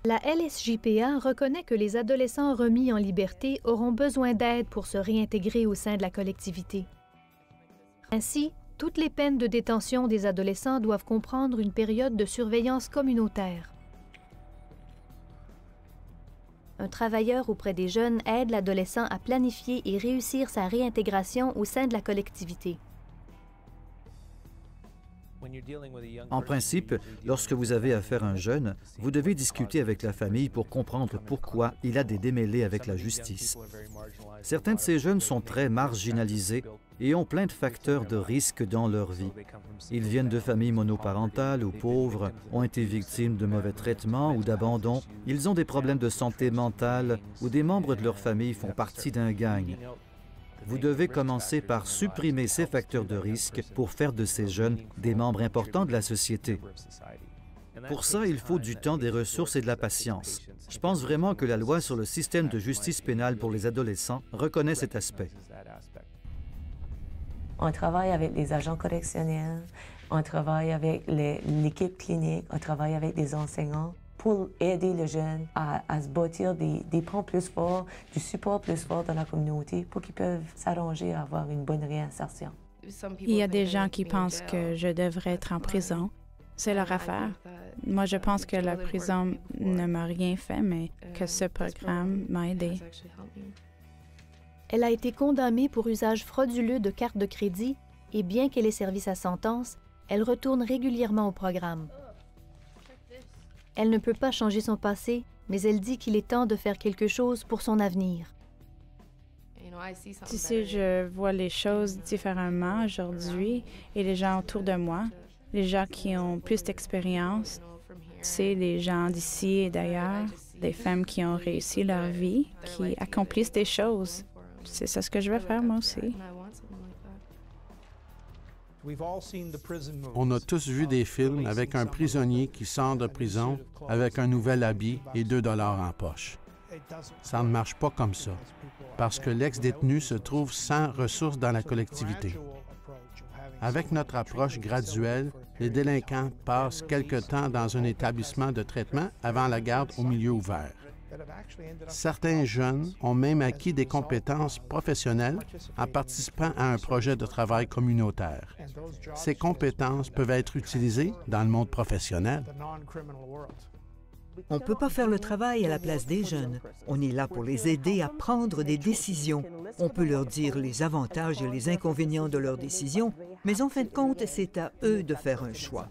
La LSJPA reconnaît que les adolescents remis en liberté auront besoin d'aide pour se réintégrer au sein de la collectivité. Ainsi, toutes les peines de détention des adolescents doivent comprendre une période de surveillance communautaire. Un travailleur auprès des jeunes aide l'adolescent à planifier et réussir sa réintégration au sein de la collectivité. En principe, lorsque vous avez affaire à un jeune, vous devez discuter avec la famille pour comprendre pourquoi il a des démêlés avec la justice. Certains de ces jeunes sont très marginalisés et ont plein de facteurs de risque dans leur vie. Ils viennent de familles monoparentales ou pauvres, ont été victimes de mauvais traitements ou d'abandon, ils ont des problèmes de santé mentale ou des membres de leur famille font partie d'un gang. Vous devez commencer par supprimer ces facteurs de risque pour faire de ces jeunes des membres importants de la société. Pour ça, il faut du temps, des ressources et de la patience. Je pense vraiment que la loi sur le système de justice pénale pour les adolescents reconnaît cet aspect. On travaille avec les agents correctionnels, on travaille avec l'équipe clinique, on travaille avec des enseignants pour aider les jeunes à se bâtir des ponts plus forts, du support plus fort dans la communauté pour qu'ils peuvent s'arranger à avoir une bonne réinsertion. Il y a des gens qui pensent que je devrais être en prison. C'est leur affaire. Moi, je pense que la prison ne m'a rien fait, mais que ce programme m'a aidé. Elle a été condamnée pour usage frauduleux de cartes de crédit et bien qu'elle ait servi sa sentence, elle retourne régulièrement au programme. Elle ne peut pas changer son passé, mais elle dit qu'il est temps de faire quelque chose pour son avenir. Tu sais, je vois les choses différemment aujourd'hui et les gens autour de moi, les gens qui ont plus d'expérience, tu sais, les gens d'ici et d'ailleurs, des femmes qui ont réussi leur vie, qui accomplissent des choses. C'est ça ce que je veux faire moi aussi. On a tous vu des films avec un prisonnier qui sort de prison avec un nouvel habit et 2 $ en poche. Ça ne marche pas comme ça, parce que l'ex-détenu se trouve sans ressources dans la collectivité. Avec notre approche graduelle, les délinquants passent quelque temps dans un établissement de traitement avant la garde au milieu ouvert. Certains jeunes ont même acquis des compétences professionnelles en participant à un projet de travail communautaire. Ces compétences peuvent être utilisées dans le monde professionnel. On ne peut pas faire le travail à la place des jeunes. On est là pour les aider à prendre des décisions. On peut leur dire les avantages et les inconvénients de leurs décisions, mais en fin de compte, c'est à eux de faire un choix.